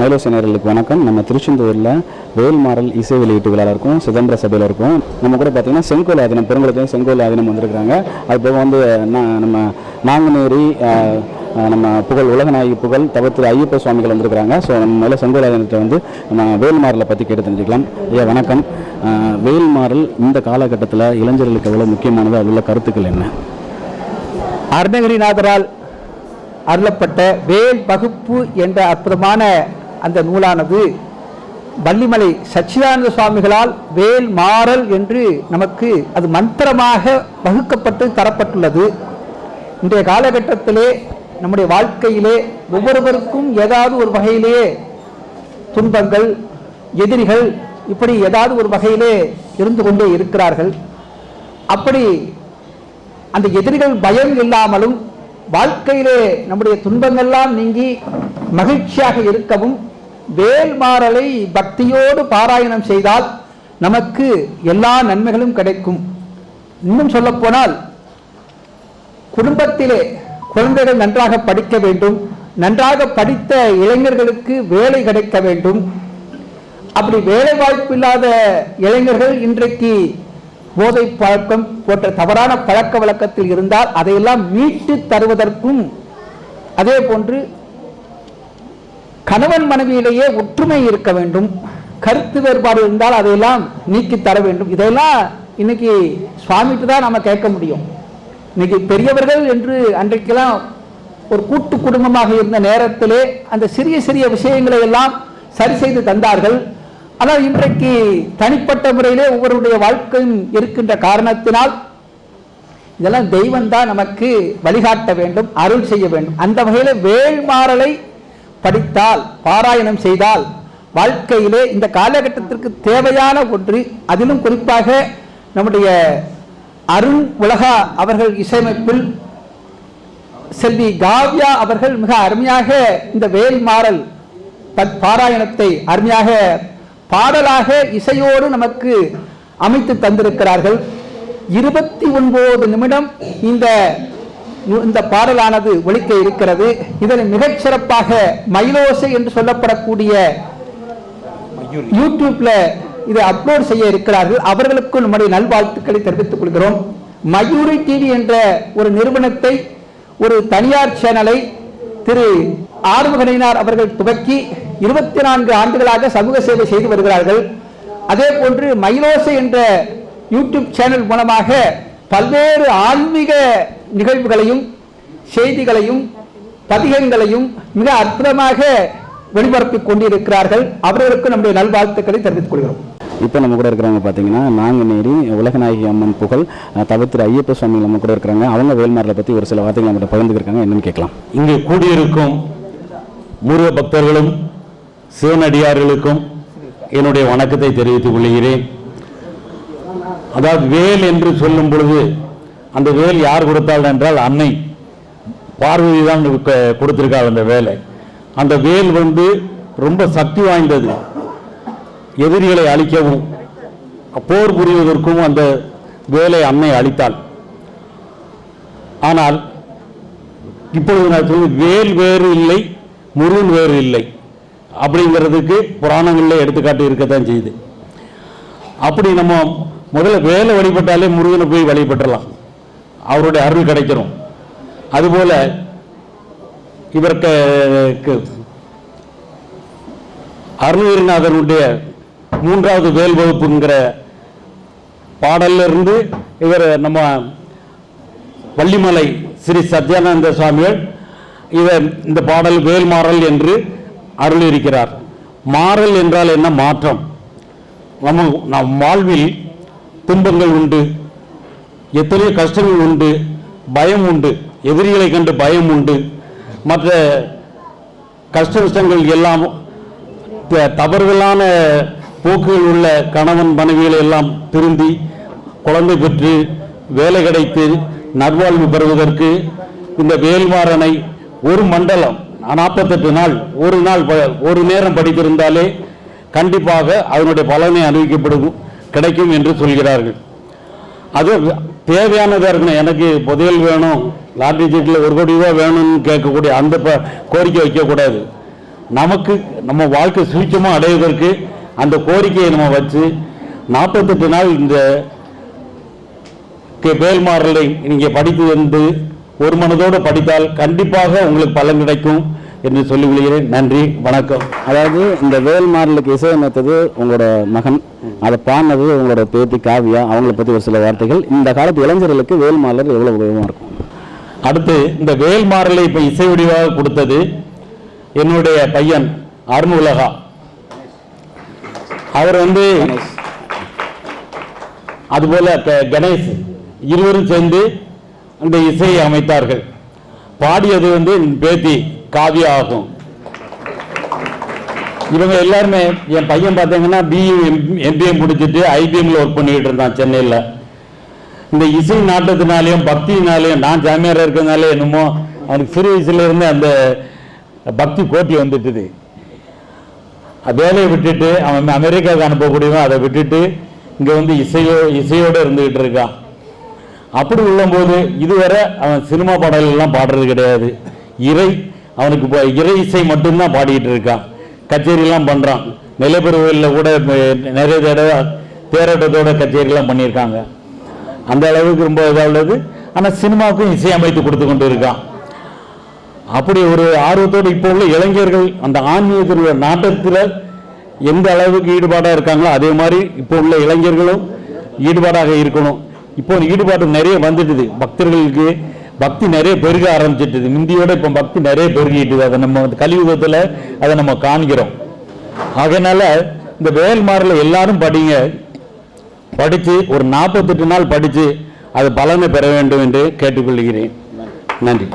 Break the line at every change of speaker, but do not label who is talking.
மயிலோசேனர்களுக்கு வணக்கம். நம்ம திருச்செந்தூரில் வேல்மாறல் இசை வெளியீட்டு விழாவில் இருக்கும், சிதம்பர சபையில் இருக்கும். நம்ம கூட பார்த்திங்கன்னா செங்கோல் ஆதீனம், பெருங்குளத்தையும் செங்கோல் ஆதீனம் வந்திருக்கிறாங்க. அது போக வந்து நம்ம நாங்குநேரி நம்ம புகழ் உலகநாயகி புகழ் தவத்திரு ஐயப்ப சுவாமிகள் வந்திருக்கிறாங்க. ஸோ நம்ம மேலே செங்கோல் ஆதீனத்தை வந்து நம்ம வேல்மாறலை பற்றி கேட்டு தெரிஞ்சுக்கலாம். ஐயா வணக்கம். வேல்மாறல் இந்த காலகட்டத்தில் இளைஞர்களுக்கு எவ்வளோ முக்கியமானது, அதில் உள்ள கருத்துக்கள் என்ன?
அருணகிரிநாதரால் அருளப்பட்ட வேல் வகுப்பு என்ற அற்புதமான அந்த நூலானது வள்ளிமலை சச்சிதானந்த சுவாமிகளால் வேல் மாறல் என்று நமக்கு அது மந்திரமாக வகுக்கப்பட்டு தரப்பட்டுள்ளது. இன்றைய காலகட்டத்திலே நம்முடைய வாழ்க்கையிலே ஒவ்வொருவருக்கும் ஏதாவது ஒரு வகையிலே துன்பங்கள், எதிரிகள் இப்படி ஏதாவது ஒரு வகையிலே இருந்து கொண்டே இருக்கிறார்கள். அப்படி அந்த எதிரிகள் பயம் இல்லாமலும் வாழ்க்கையிலே நம்முடைய துன்பங்கள்லாம் நீங்கி மகிழ்ச்சியாக இருக்கவும் வேல்மாறலை பக்தியோடு பாராயணம் செய்தால் நமக்கு எல்லா நன்மைகளும் கிடைக்கும். இன்னும் சொல்ல போனால் குடும்பத்திலே குழந்தைகள் நன்றாக படிக்க வேண்டும், நன்றாக படித்த இளைஞர்களுக்கு வேலை கிடைக்க வேண்டும். அப்படி வேலை வாய்ப்பு இல்லாத இளைஞர்கள் இன்றைக்கு போதை பழக்கம் போன்ற தவறான பழக்க வழக்கத்தில் இருந்தால் அதையெல்லாம் மீட்டு தருவதற்கும், அதே போன்று கணவன் மனைவியிலேயே ஒற்றுமை இருக்க வேண்டும், கருத்து வேறுபாடு இருந்தால் அதையெல்லாம் நீக்கி தர வேண்டும். இதெல்லாம் இன்னைக்கு சுவாமிக்கு தான் நாம கேட்க முடியும். இன்னைக்கு பெரியவர்கள் என்று அன்றைக்கெல்லாம் ஒரு கூட்டு குடும்பமாக இருந்த நேரத்திலே அந்த சிறிய சிறிய விஷயங்களை எல்லாம் சரி செய்து தந்தார்கள். ஆனால் இன்றைக்கு தனிப்பட்ட முறையிலே ஒவ்வொருடைய வாழ்க்கையும் இருக்கின்ற காரணத்தினால் இதெல்லாம் தெய்வம் தான் நமக்கு வழிகாட்ட வேண்டும், அருள் செய்ய வேண்டும். அந்த வகையில் வேல்மாறலை படித்தால், பாராயணம் செய்தால் வாழ்க்கையிலே இந்த காலகட்டத்திற்கு தேவையான ஒன்று. அதிலும் குறிப்பாக நம்முடைய அருண் உலகா அவர்கள் இசையமைப்பில் செல்வி காவ்யா அவர்கள் மிக அருமையாக இந்த வேல்மாறல் பாராயணத்தை அருமையாக பாடலாக இசையோடு நமக்கு அமைத்து தந்திருக்கிறார்கள். 29 நிமிடம் இந்த பாடலானது ஒலிக்க இருக்கிறது. இதனை மிகச் சிறப்பாக மயிலோசை என்று சொல்லப்படக்கூடிய யூடியூப்ல இதை அப்லோட் செய்ய இருக்கிறார்கள். அவர்களுக்கும் நம்முடைய நல்வாழ்த்துக்களை தெரிவித்துக் கொள்கிறோம். மயூரி டிவி என்ற ஒரு நிறுவனத்தை, ஒரு தனியார் சேனலை திரு ஆறுமுகனார் அவர்கள் துவக்கி 24 ஆண்டுகளாக சமூக சேவை செய்து வருகிறார்கள். அதே போன்று மயிலோசை என்ற யூடியூப் சேனல் மூலமாக பல்வேறு ஆன்மீக நிகழ்வுகளையும் செய்திகளையும் பதிகங்களையும் மிக அற்புதமாக வெளிபரப்பிக் கொண்டிருக்கிறார்கள். அவர்களுக்கு நம்முடைய நல்வாழ்த்துக்களை தெரிவித்துக் கொள்கிறோம்.
இப்போ நம்ம கூட இருக்கிறவங்க பார்த்தீங்கன்னா நாங்குநேரி உலகநாயகி அம்மன் புகழ் தவத்திரு ஐயப்ப சுவாமி நம்ம கூட இருக்கிறாங்க. அவங்க வேல்மாறலை பற்றி ஒரு சில வார்த்தைகள் நம்மகிட்ட பகிர்ந்துருக்காங்க. என்னன்னு கேட்கலாம்.
இங்கு கூடியிருக்கும் முருக பக்தர்களும் சிவனடியார்களுக்கும் என்னுடைய வணக்கத்தை தெரிவித்துக் கொள்கிறேன். அதாவது வேல் என்று சொல்லும் பொழுது அந்த வேல் யார் கொடுத்தாள் என்றால் அன்னை பார்வதி தான் கொடுத்திருக்காள் அந்த வேலை. அந்த வேல் வந்து ரொம்ப சக்தி வாய்ந்தது. எதிரிகளை அழிக்கவும் போர் புரிவதற்கும் அந்த வேலை அன்னை அளித்தாள். ஆனால் இப்பொழுது நான் சொல்வது வேல் வேறு இல்லை, முருகன் வேறு இல்லை அப்படிங்கிறதுக்கு புராணங்களில் எடுத்துக்காட்டு இருக்கத்தான் செய்யுது. அப்படி நம்ம முதல்ல வேலை வழிபட்டாலே முருகனை போய் வழிபட்டலாம், அவருடைய அருள் கிடைக்கிறோம். அதுபோல இவருக்கு அருணகிரிநாதனுடைய 3வது வேல் வகுப்புங்கிற பாடல்ல இருந்து இவர் நம்ம வள்ளிமலை ஸ்ரீ சத்யானந்த சுவாமிகள் இந்த பாடல் வேல்மாறல் என்று அருள் இருக்கிறார். மாறல் என்றால் என்ன? மாற்றம். நம் வாழ்வில் துன்பங்கள் உண்டு, எத்தனையோ கஷ்டங்கள் உண்டு, பயம் உண்டு, எதிரிகளை கண்டு பயம் உண்டு, மற்ற கஷ்டங்கள் எல்லாம் தவறுகளான போக்குகள் உள்ள கணவன் மனைவிகளை எல்லாம் திருந்தி குழந்தை பெற்று வேலை கிடைத்து நல்வாழ்வு பெறுவதற்கு இந்த வேல்மாறனை ஒரு மண்டலம் 48 நாள் ஒரு நேரம் படித்திருந்தாலே கண்டிப்பாக அதனுடைய பலனை அறிவிக்கப்படும் கிடைக்கும் என்று சொல்கிறார்கள். அது தேவையானதாக இருக்கணும். எனக்கு புதையல் வேணும், லாட்டரி சீட்டில் 1 கோடி ரூபா வேணும்னு கேட்கக்கூடிய அந்த கோரிக்கை வைக்கக்கூடாது. நமக்கு நம்ம வாழ்க்கை சுவிச்சமாக அடைவதற்கு அந்த கோரிக்கையை நம்ம வச்சு 48 நாள் இந்த வேல்மாறலை நீங்கள் படித்து வந்து ஒரு மனதோடு படித்தால் கண்டிப்பாக உங்களுக்கு பலன் கிடைக்கும் என்று சொல்லி விடுகிறேன். நன்றி, வணக்கம்.
அதாவது இந்த வேல்மாறலுக்கு இசையமைத்தது உங்களோட மகன், அதை பாடினது உங்களோட பேத்தி காவியா. அவங்கள பற்றி ஒரு சில வார்த்தைகள். இந்த காலத்து இளைஞர்களுக்கு வேல்மாறல் எவ்வளோ உபயோகமாக இருக்கும்?
அடுத்து இந்த வேல்மாறலை இப்போ இசை வடிவாக கொடுத்தது என்னுடைய பையன் அருணுலகா. அவர் வந்து அதுபோல கணேஷ் இருவரும் சேர்ந்து அந்த இசையை அமைத்தார்கள். பாடியது வந்து பேத்தி காவியா ஆகும். இவங்க எல்லாருமே, என் பையன் பார்த்தீங்கன்னா பிஇ MBA முடிச்சுட்டு IBMல ஒர்க் பண்ணிட்டு இருந்தான் சென்னையில். இந்த இசை நாட்டத்தினாலேயும் பக்தினாலேயும், நான் ஜாமியாராக இருக்கிறதுனாலே என்னமோ அவனுக்கு சிறு வயசுல இருந்து அந்த பக்தி கோட்டி வந்துட்டுது. வேலையை விட்டுட்டு அவன் அமெரிக்காவுக்கு அனுப்பக்கூடியவன், அதை விட்டுட்டு இங்கே வந்து இசையோடு இருந்துகிட்டு இருக்கான். அப்படி உள்ளபோது இதுவரை அவன் சினிமா பாடல்கள்லாம் பாடுறது கிடையாது. அவனுக்கு இறை இசை மட்டும்தான் பாடிக்கிட்டு இருக்கான். கச்சேரியெல்லாம் பண்ணுறான். நிலைப்பெருவில் கூட நிறைய தடவை தேரோட்டத்தோட கச்சேரியெல்லாம் பண்ணியிருக்காங்க. அந்த அளவுக்கு ரொம்ப இதாக உள்ளது. ஆனால் சினிமாவுக்கும் இசை அமைத்து கொடுத்து கொண்டு இருக்கான். அப்படி ஒரு ஆர்வத்தோடு இப்போ உள்ள இளைஞர்கள் அந்த ஆன்மீகத்தில் நாட்டத்தில் எந்த அளவுக்கு ஈடுபாடாக இருக்காங்களோ அதே மாதிரி இப்போ உள்ள இளைஞர்களும் ஈடுபாடாக இருக்கணும். இப்போ ஈடுபாடு நிறைய வந்துட்டுது. பக்தர்களுக்கு பக்தி நிறைய பெருக ஆரம்பிச்சிட்டுது. முந்தியோட இப்போ பக்தி நிறைய பெருகிட்டுது. அதை நம்ம கலியுகத்தில் அதை நம்ம காண்கிறோம். அதனால இந்த வேல்மாறலை எல்லாரும் படிங்க. படித்து ஒரு 48 நாள் படித்து அது பலனை பெற வேண்டும் என்று கேட்டுக்கொள்கிறேன். நன்றி.